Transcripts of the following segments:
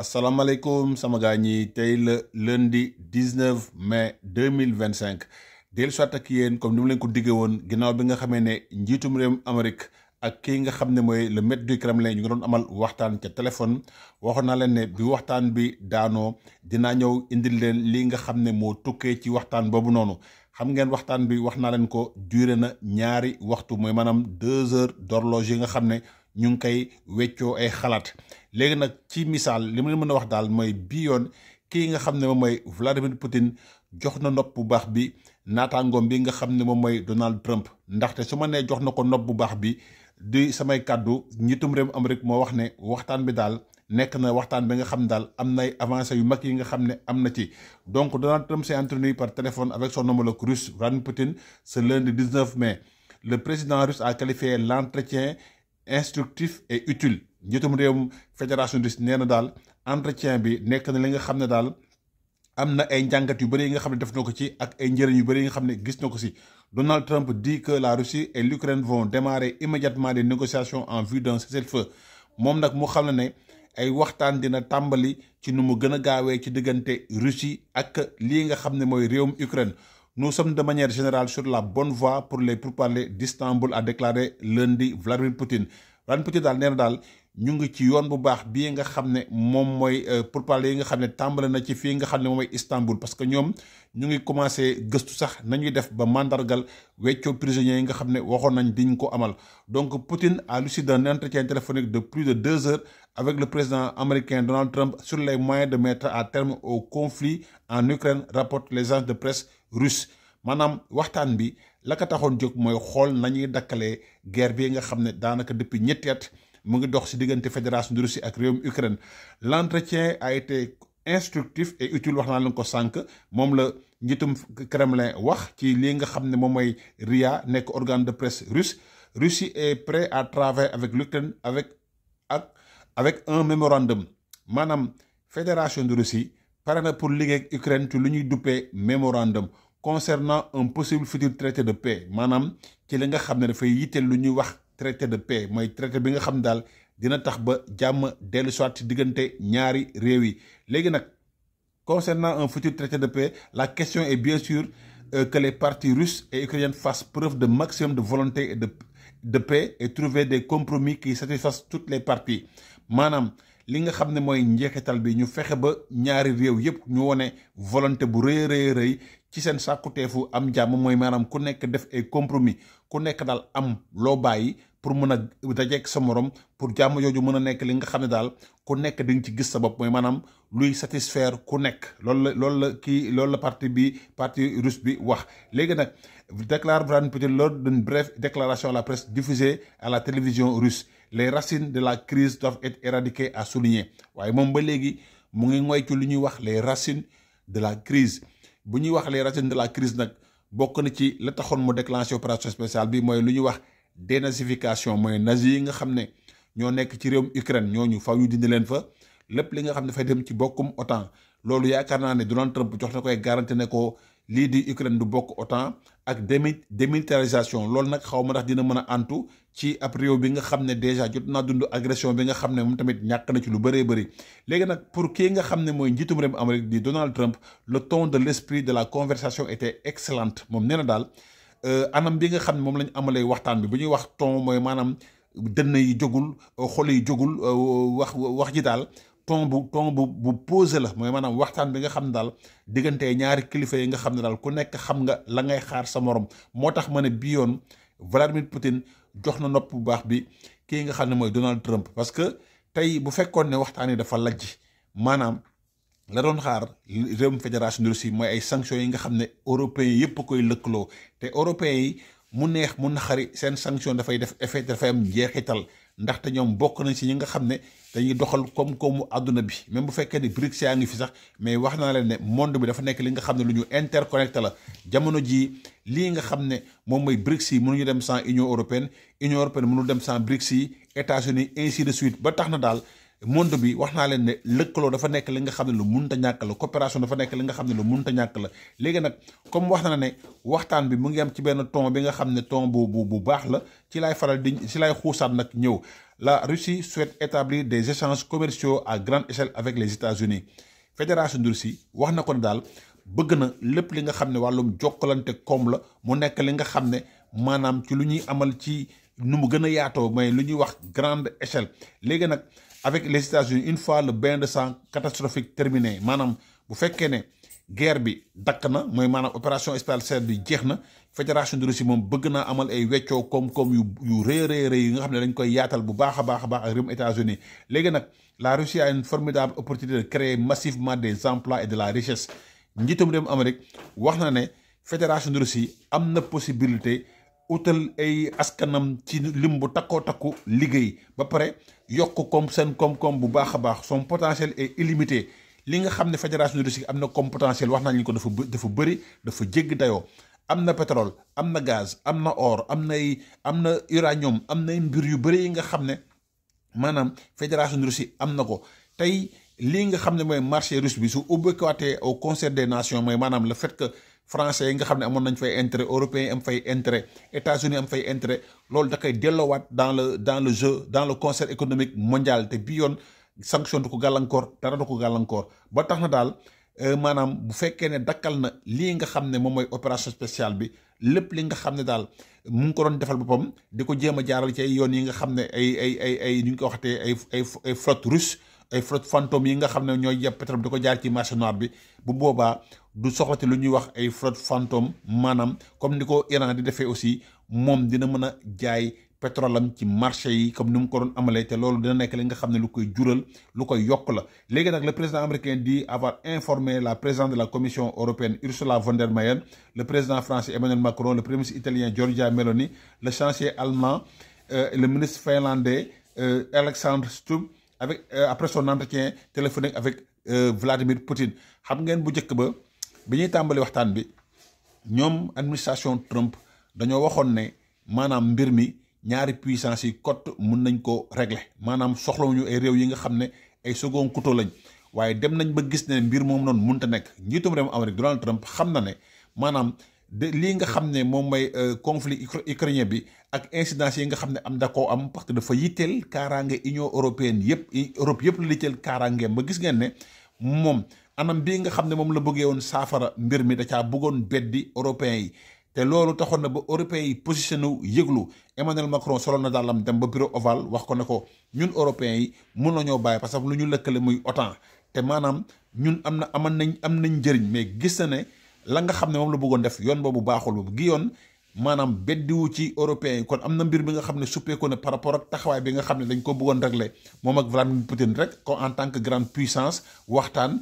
asalaamaaleykum sama gaa ñi tey la lundi 19 mai 2025 dellu soit ak yéen comme ni mu leen ko diggee woon ginnaaw bi nga xamee ne njiitum réewum Amérique ak kii nga xam ne mooy le maître du Kremlin ñu ngi doon amal waxtaan ca téléphone waxoon naa leen ne bi waxtaan bi daanoo dinaa ñëw indil leen lii nga xam ne moo tukkee ci waxtaan boobu noonu xam ngeen waxtaan bi wax naa leen ko duré na ñaari waxtu mooy maanaam 2 heures d'horloge yi nga xam ne ñu ngi koy weccoo ay xalaat léegi nag ci misaal li ma leen mën a wax daal mooy bii yoon kii nga xam ne moom mooy Vladimir Poutine jox na nopp bu baax bi naataangoom bi nga xam ne moom mooy Donald Trump ndaxte su ma nee jox na ko nopp bu baax bi di samay kàddu njiitum réew Amérique moo wax ne waxtaan bi daal nekk na waxtaan bi nga xam ne daal am nay avancées yu mag yi nga xam ne am na ci donc Donald Trump s'est entretenu par téléphone avec son homologue russe Vladimir Poutine ce lundi 19 mai. Le président russe a qualifié l'entretien instructif et utile njiitum réewum fédération russe nee na daal entretien bi nekk na li nga xam ne daal am na ay njàngat yu bëri yi nga xam ne def na ko ci ak ay njëriñ yu bëri yi nga xam ne gis na ko si. Donald Trump dit que la Russie et l'Ukraine vont démarrer immédiatement des négociations en vue d'un cessez-le-feu moom nag mu xam ne ay waxtaan dina tàmbali ci nu mu gën a gaawee ci diggante Russie ak lii nga xam ne mooy réewum Ukraine. Nous sommes de manière générale sur la bonne voie pour les pourparlers d'Istanbul, a déclaré lundi Vladimir Poutine. Vladimir Poutine daal nee na daal ñu ngi ci yoon bu baax bii nga xam ne moom mooy pourparlers yi nga xam ne tàmbale na ci fii nga xam ne moom mooy Istanbul parce que ñoom ñu ngi commencé gëstu sax nañuy def ba mandargal weccoo prisonniers yi nga xam ne waxoon nañ diñ ko amal. Donc Poutine à l'issue d'un entretien téléphonique de plus de 2 heures avec le président américain Donald Trump sur les moyens de mettre à terme au conflit en Ukraine, rapporte les agences de presse russe. Maanaam waxtaan bi la ko taxoon jóg mooy xool nañuy dakkalee guerre bi nga xam ne daanaka depuis ñetti at mu ngi dox ci diggante fédération de Russie ak réewum Ukraine. L'entretien a été instructif et utile wax naa leen ko sànq moom la njiitum Kremlin wax ci lii nga xam ne moom mooy RIA nekk organe de presse russe. Russie est prêt à travailler avec l'Ukraine avec un mémorandum maanaam fédération de Russie pare na pour liggéey ak Ukraine ci lu ñuy duppee mémorandum concernant un possible futur traité de paix maanaam ci li nga xam ne dafay yitteel lu ñuy wax traité de paix mooy traité bi nga xam ne daal dina tax ba jàmm dellu soit ci diggante ñaari réew yi. Léegi nag concernant un futur traité de paix la question est bien sûr que les parties russes et ukrainiennes fassent preuve de maximum de volonté et de paix et trouver des compromis qui satisfassent toutes les parties maanaam li nga xam ne mooy njeexital bi ñu fexe ba ñaari réew yëpp ñu wone volonté bu rëy ci seen sàkkuteefu am jàmm mooy maanaam ku nekk def ay compromis ku nekk daal am loo bàyyi pour mën a dajeek sa morom pour jàmm jooju mën a nekk li nga xam ne daal ku nekk di nga ci gis sa bopp mooy maanaam luy satisfaire ku nekk loolu la parti russe bi wax. Léegi nag déclare Vladimir Poutine lors d'une brève déclaration à la presse diffusée à la télévision russe. Les racines de la crise doivent être éradiquées, a souligné waaye moom ba léegi mu ngi ngoy ci lu ñuy wax les racines de la crise bu ñuy wax les racines de la crise nag bokk na ci la taxoon mu déclenché opération spéciale bi mooy lu ñuy wax dénazification mooy nazi yi nga xam ne ñoo nekk ci réewum Ukraine ñooñu faw ñu dindi leen fa lépp li nga xam ne dafay dem ci bokkum OTAN loolu yaakaar naa ne Donald Trump jox na koy garanti ne ko lii di Ukraine du bokk OTAN ak démilitarisation loolu nag xaw ma ndax dina mën a antu ci ab réew bi nga xam ne déjà jot naa dund agression bi nga xam ne moom tamit ñàkk na ci lu bëree bëri. Léegi nag pour kii nga xam ne mooy njiitum réew Amérique di Donald Trump le ton de l'esprit de la conversation était excellente moom nee na daal anam bi nga xam ne moom lañ amalee waxtaan bi bu ñuy wax ton mooy maanaam dënn yi jógul xol yi jógul wax ji daal ton bu posé la mooy maanaam waxtaan bi nga xam ne daal diggante ñaari kilifa yi nga xam ne daal ku nekk xam nga la ngay xaar sa morom moo tax ma ne bii yoon Vladimir Poutine jox na nopp bu baax bi kii nga xam ne mooy Donald Trump parce que tey bu fekkoon ne waxtaan yi dafa lajj maanaam la doon xaar réewum fédération de Russie mooy ay sanctions yi nga xam ne européens yëpp a koy lëkkaloo te européens yi mu neex mu naxari seen sanction dafay def effet dafay am njeexital ndaxte ñoom bokk nañ si ñi nga xam ne dañuy doxal koom-koomu àdduna bi même bu fekkee ni BRICS yaa ngi fi sax mais wax naa leen ne monde bi dafa nekk li nga xam ne lu ñu interconnecté la jamono jii lii nga xam ne moom mooy BRICS yi mënuñu dem sans Union européenne mënu dem sans BRICS yi États-Unis ainsi de suite ba tax na daal monde bi wax naa leen ne lëkkaloo dafa nekk li nga xam ne lu munta ñàkk la coopération dafa nekk li nga xam ne lu munta ñàkk la. Léegi nag comme wax na ne waxtaan bi mu ngi am ci benn ton bi nga xam ne ton bu baax la ci lay xuusaat nag ñëw la Russie souhaite établir des échanges commerciaux à grande échelle avec les États-Unis fédération de Russie wax na ko ne daal bëgg na lépp li nga xam ne wàllum jokkalante koom la mu nekk li nga xam ne maanaam ci lu ñuy amal ci nu mu gën a yaatoo mais lu ñuy wax grande échelle léegi nag avec les États-Unis une fois le bain de sang catastrophique terminé maanaam bu fekkee ne guerre bi dakk na mooy maanaam opération spéciale bi jeex na fédération de Russie moom bëgg naa amal ay weccoo koom-koom yu rëy yi nga xam ne dañ koy yaatal bu baax a baax ak réewum États-Unis léegi nag la Russie a une formidable opportunité de créer massivement des emplois et de la richesse njiitum réewum Amérique wax na ne fédération de Russie am na possibilité utal ay askanam ci lim bu takkoo takku liggéey ba pare yokk comme seen koom-koom bu baax a baax son potentiel est illimité li nga xam ne fédération de Russie am na comme potentiel wax naa ñu ko dafa bëri dafa jégg dayoo am na pétrole am na gaz am na or am na uranium am na mbir yu bëri yi nga xam ne maanaam fédération de Russie am na ko tey lii nga xam ne mooy marché russe bi su ubbeekuwaatee au concert des nations mooy maanaam le fait que français yi nga xam ne amoon nañ fay intérêt européens yi am fay intérêt États-Unis am fay intérêt loolu da koy delloowaat dans le jeu dans le concert économique mondial te bii yoon sanction du ko gàllankoor dara du ko gàllankoor ba tax na daal maanaam bu fekkee ne dakkal na lii nga xam ne moom mooy opération spéciale bi lépp li nga xam ne daal mu ngi ko doon defal boppam di ko jéem a jaaral ci ay yoon yi nga xam ne ay ñu ngi ko waxatee ay flotte russe ay flotte fantôme yi nga xam ne ñooy yeb pétrole di ko jaar ci marché noir bi bu boobaa du soxlati lu ñuy wax ay flotte fantôme maanaam comme ni ko Iran di defee aussi moom dina mën a jaay pétrole am ci marché yi comme ni mu ko doon amalee te loolu dina nekk li nga xam ne lu koy jural lu koy yokk la léegi nag le président américain dit avoir informé la présidente de la commission européenne Ursula von der Leyen le président français Emmanuel Macron le premier ministre italien Giorgia Meloni le chancelier allemand le ministre finlandais Alexander Stubb après son entretien téléphonique avec Vladimir Poutine xam ngeen bu njëkk ba bi ñuy tàmbali waxtaan bi ñoom administration Trump dañoo waxoon ne maanaam mbir mi ñaari puissance yi cote mun nañ ko régler maanaam soxlawuñu ay réew yi nga xam ne ay second couteau lañ waaye dem nañ ba gis ne mbir moom noonu munta nekk njiitum réew Amérique Donald Trump xam na ne maanaam de lii nga xam ne moom mooy conflit ukrainien bi ak incidence yi nga xam ne am da koo am parce que dafa yitteel kaaraange Union européenne yëpp Europe yëpp la yitteel kaaraangeem ba gis ngeen ne moom anam bii nga xam ne moom la bëggee woon saafara mbir mi da caa bëggoon beddi européens yi te loolu taxoon na ba européens yi positionné wu yëglu Emmanuel Macron solo na daalam dem ba bureau ovale wax ko ne ko ñun européens yi mun nañoo bàyyi parce que lu ñu lëkkale muy OTAN te maanaam ñun am nañ njëriñ mais gis na ne la nga xam ne moom la bëggoon def yoon boobu baaxul boobu gi yoon maanaam beddiwu ci européens yi kon am na mbir bi nga xam ne suppeeku ne par rapport ak taxawaay bi nga xam ne dañ ko bëggoon régler moom ak Vladimir Poutine rek ko en tant que grande puissance waxtaan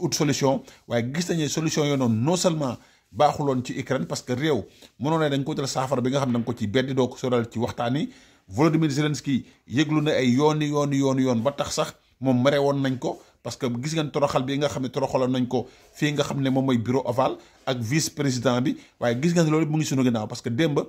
ut solution waaye gis nañu solution yooyu noonu non seulement baaxuloon ci Ukraine parce que réew mënoo ne dañ ko utal saafara bi nga xam ne da nga ko ci beddi doo ko soral ci waxtaan yi Volodymyr Zelensky yëglu na ay yoon ba tax sax moom mere woon nañ ko parce que gis ngeen toroxal bi nga xam ne toroxaloon nañ ko fii nga xam ne moom mooy bureau ovale ak vice président bi waaye gis ngeen loolu mu ngi sunu ginnaaw parce que démb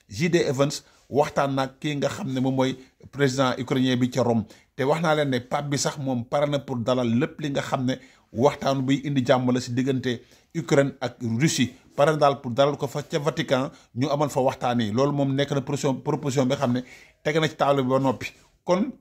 J.D. Evans waxtaan naag kii nga xam ne moom mooy président ukrainien bi ca Rome te wax naa leen ne pape bi sax moom pare na pour dalal lépp li nga xam ne waxtaan buy indi jàmm la si diggante Ukraine ak Russie pare na daal pour dalal ko fa ca Vatican ñu amal fa waxtaan yi loolu moom nekk na proposition bi nga xam ne teg na ci table bi ba noppi kon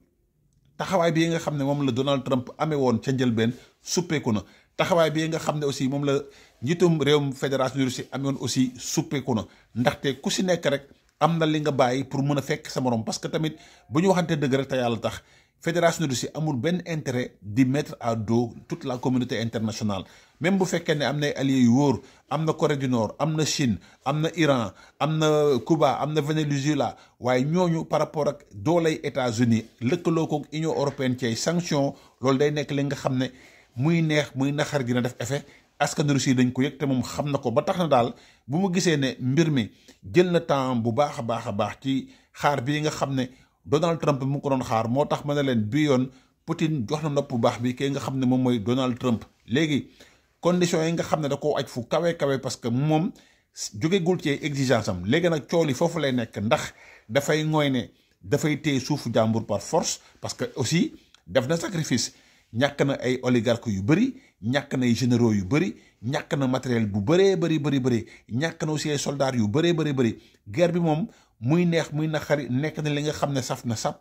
taxawaay bii nga xam ne moom la Donald Trump amee woon ca njëlbeen suppeeku na taxawaay bii nga xam ne aussi moom la njiitum réewum fédération de Russie amoon aussi suppeeku na ndaxte ku si nekk rek am na li nga bàyyi pour mën a fekk sa morom parce que tamit bu ñu waxante dëgg rek te yàlla tax fédération de Russie amul benn intérêt di mettre à dos toute la communauté internationale même bu fekkee ne am na alliés yu wóor am na Corée du Nord am na Chine am na Iran am na Cuba am na Venezuela waaye ñooñu par rapport ak dooley États-Unis lëkkaloo ko Union européenne ci ay sanction loolu day nekk li nga xam ne muy neex muy naxar gi na def effet askan Russie dañ ko yëg te moom xam na ko ba tax na daal bu mu gisee ne mbir mi jël na temps bu baax a baax ci xaar bii nga xam ne Donald Trump mu ko doon xaar moo tax ma ne leen bii yoon Poutine jox na nopp bu baax bi kii nga xam ne moom mooy Donald Trump léegi conditions yi nga xam ne da koo aj fu kawe parce que moom jógegul ci exigence am léegi nag cool yi foofu lay nekk ndax dafay ngooy ne dafay téye suufu jàmbur par force parce que aussi def na sacrifice ñàkk na ay oligarques yu bëri ñàkk na ay généraux yu bëri ñàkk na matériel bu bëree bëri ñàkk na aussi ay soldats yu bëree bëri guerre bi moom muy neex muy naqari nekk na li nga xam ne saf na sap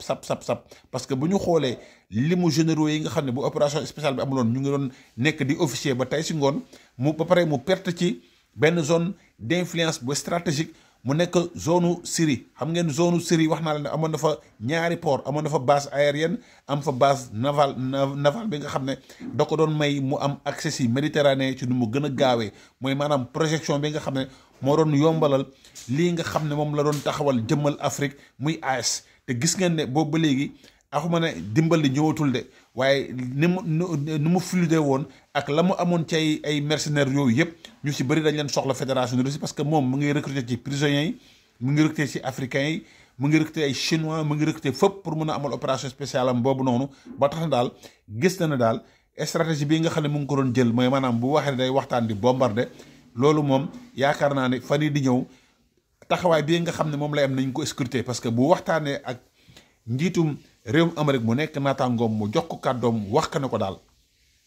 parce que bu ñu xoolee limu généraux yi nga xam ne bu opération spéciale bi amuloon ñu ngi doon nekk di officier ba tey si ngoon mu ba pare mu perte ci benn zone d'influence bu stratégique mu nekk zone Syrie xam ngeen zone Syrie wax naa la ne amoon na fa ñaari port amoon na fa base aérienne am fa base naval bi nga xam ne da ko doon may mu am accès si Méditerranée ci nu mu gën a gaawee mooy maanaam projection bi nga xam ne moo doon yombalal lii nga xam ne moom la doon taxawal jëmmal Afrique muy AES te gis ngeen ne boobu ba léegi axuma ne dimbal li ñëwatul de waaye ni mu fluide woon ak la mu amoon ci ay mercenaires yooyu yëpp ñu si bëri dañ leen soxla fédération de Russie parce que moom mu ngi recruter ci prisonniers yi mu ngi recruter ci africains yi mu ngi recruter ay chinois mu ngi recruter fépp pour mun a amal opération spéciale am boobu noonu ba tax na daal gis na ne daal stratégie bii nga xam ne mu ngi ko doon jël mooy maanaam bu waxee ne day waxtaan di bombarder loolu moom yaakaar naa ne fan yii di ñëw taxawaay bii nga xam ne moom lay am nañ ko scruter parce que bu waxtaanee ak njiitum réewum Amérique mu nekk naataangoom mu jox ko kàddoom wax ka ne ko daal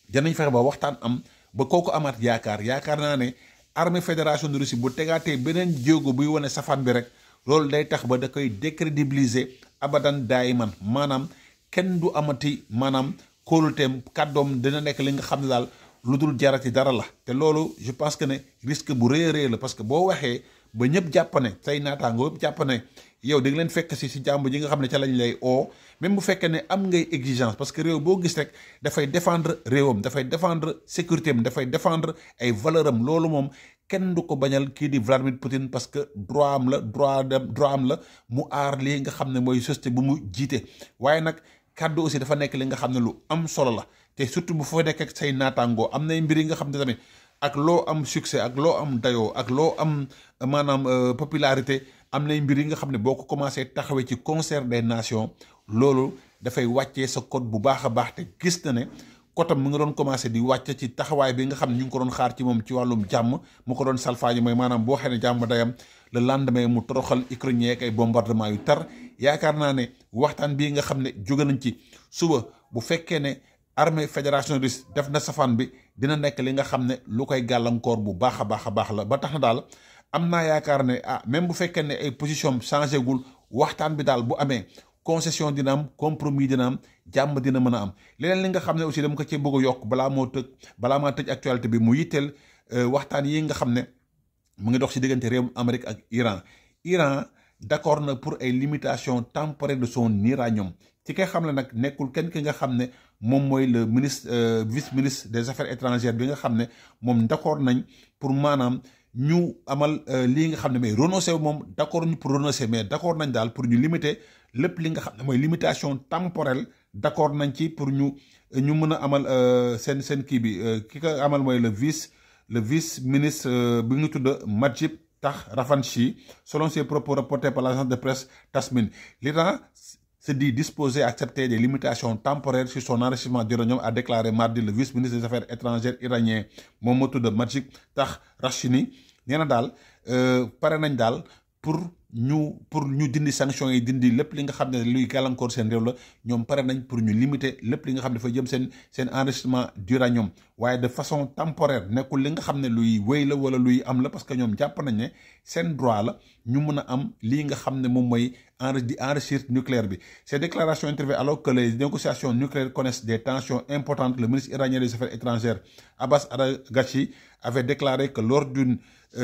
danañ fexe ba waxtaan am ba kooku amaat yaakaar naa ne armée fédération de Russie bu tegaatee beneen jéego buy wane safaan bi rek loolu day tax ba da koy décrédibiliser abadan daayiman maanaam kenn du amati maanaam kóoluteem kàddoom dina nekk li nga xam ne daal lu dul jarati dara la te loolu je pense que ne risque bu rëy a rëy la parce que boo waxee ba ñëpp jàpp ne say naataangoo yëpp jàpp ne yow da nga leen fekk si jàmb ji nga xam ne ca lañ lay oo même bu fekkee ne am ngay exigence parce que réew boo gis rek dafay défendre réewam dafay défendre sécurité am dafay défendre ay valeur am loolu moom kenn du ko bañal kii di Vladimir Poutine parce que droit am la mu aar lii nga xam ne mooy société bu mu jiite waaye nag kàddu aussi dafa nekk li nga xam ne lu am solo la te surtout bu fa nekk ak say naataangoo am nay mbir yi nga xam ne tamit ak loo am succès ak loo am dayoo ak loo am maanaam popularité am nay mbir yi nga xam ne boo ko commencé taxawee ci concert des nations loolu dafay wàccee sa code bu baax a baax te gis na ne kotam mu nga doon commencé di wàcc ci taxawaay bi nga xam ne ñu ngi ko doon xaar ci moom ci wàllum jàmm mu ko doon salfaañi mooy maanaam boo xee ne jàmm dayam le lendemain mu toroxal Ukraine ak ay bombardement yu tar yaakaar naa ne waxtaan bii nga xam ne jóge nañ ci suba bu fekkee ne armée fédération russe def na safaan bi dina nekk li nga xam ne lu koy gàllankoor bu baax a baax la ba tax na daal am naa yaakaar ne même bu fekkee ne ay position changé gul waxtaan bi daal bu amee concession dina am compromis dina am jàmm dina mën a am leneen li nga xam ne aussi dama ko ci bëgg a yokk balaa maa tëj actualité bi mu yitteel waxtaan yi nga xam ne mu ngi dox ci diggante réewum Amérique ak Iran d'accord na pour ay limitation temporaire de son uranium ci kay xam ne nag nekkul kenn ki nga xam ne moom mooy le vice-ministre des affaires étrangères bi nga xam ne moom d'accord nañ pour maanaam ñu amal lii nga xam ne mais renoncer moom d'accord ñu pour renoncer mais d'accord nañ daal pour ñu limiter lépp li nga xam ne mooy limitation temporelle d'accord nañ ci pour ñu mën a amal seen kii bi ki ko amal mooy le vice-ministre bi nga tudd Majid Ravanchi selon ses propos rapportés par l'agence de presse Tasmin. L'Iran se dit disposé à accepter des limitations temporaires sur son enrichissement d'uranium, a déclaré mardi le vice-ministre des Affaires étrangères iranien moom moo tudd Majid Ravanchi. nee na daal pare nañ daal pour ñu dindi sanctions yi dindi lépp li nga xam ne luy gàllankoor seen réew la ñoom pare nañ pour ñu limiter lépp li nga xam ne dafay jëm seen enrichissement d'uranium waaye de façon temporaire nekkul li nga xam ne luy wéy la wala luy am la parce que ñoom jàpp nañ ne seen droit la ñu mën a am lii nga xam ne moom mooy di enrichir nucléaire bi. Ces déclarations interviennent alors que les négociations nucléaires connaissent des tensions importantes. Le ministre iranien des Affaires étrangères Abbas Araghchi avait déclaré que lors d'une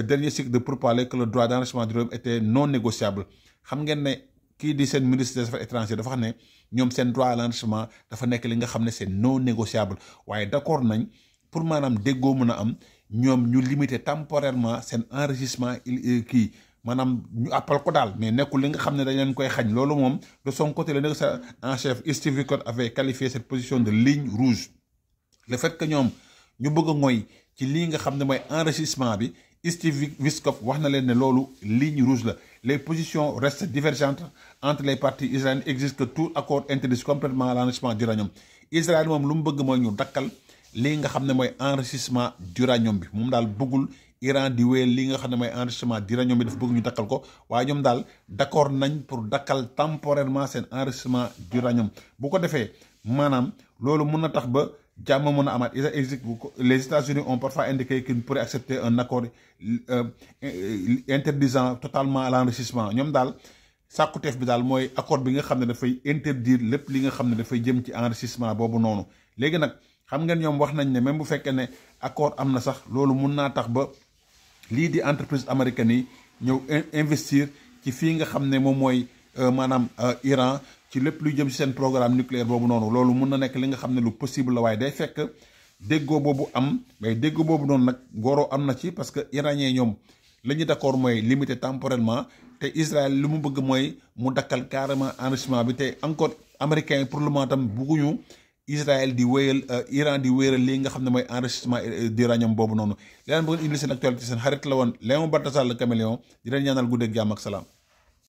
dernier cycle de pourparlers que le droit d'enrichissement d'uranium était non négociable. xam ngeen ne kii di seen ministre des Affaires étrangères dafa xam ne ñoom seen droit à l'enrichissement dafa nekk li nga xam ne c'est non négociable waaye d'accord nañ pour maanaam déggoo mën a am ñoom ñu limiter temporairement seen enrichissement kii maanaam ñu appal ko daal mais nekkul li nga xam ne dañ leen koy xañ loolu moom de son côté le négociateur en chef Steve Witkoff avait qualifié cette position de ligne rouge. Le fait que ñoom ñu bëgg a mooy ci lii nga xam ne mooy enrichissement bi Steve Witkoff wax na leen ne loolu ligne rouge la. Les positions restent divergentes entre les parties israéliennes. Existe que tout accord interdit complètement l'enrichissement d'uranium. Israël moom lu mu bëgg mooy ñu dakkal lii nga xam ne mooy enrichissement d'uranium bi moom daal bëggul Iran di wéyal li nga xam ne mooy enrichissement d'uranium bi dafa bëgg ñu dakkal ko waaye ñoom daal d'accord nañ pour dakkal temporairement seen enrichissement d'uranium bu ko defee maanaam loolu mën na tax ba jàmm mën a amaat. Les États-Unis ont parfois indiqué qu'ils pourraient accepter un accord interdisant totalement l'enrichissement ñoom daal sàkkuteef bi daal mooy accord bi nga xam ne dafay interdire lépp li nga xam ne dafay jëm ci enrichissement boobu noonu. léegi nag xam ngeen ñoom wax nañ ne même bu fekkee ne accord am na sax loolu mun naa tax ba lii di entreprise américaine yi ñëw investir ci fii nga xam ne moom mooy maanaam Iran ci lépp luy jëm ci seen programme nucléaire boobu noonu. loolu mun na nekk li nga xam ne lu possible la waaye day fekk déggoo boobu am mais déggoo boobu noonu nag góoroo am na ci parce que iranien ñoom la ñu d'accord mooy limité temporellement te Israël li mu bëgg mooy mu dakkal carrément enrichissement bi te encore américain pour le moment tam bugguñu Israël di wéyal Iran di wéyal lii nga xam ne mooy enrichissement d'uranium boobu noonu. leneen bëgg indi seen actualité seen xarit la woon Léon Baltasar le Caméléon di leen ñaanal guddeeg jàmm ak salaam.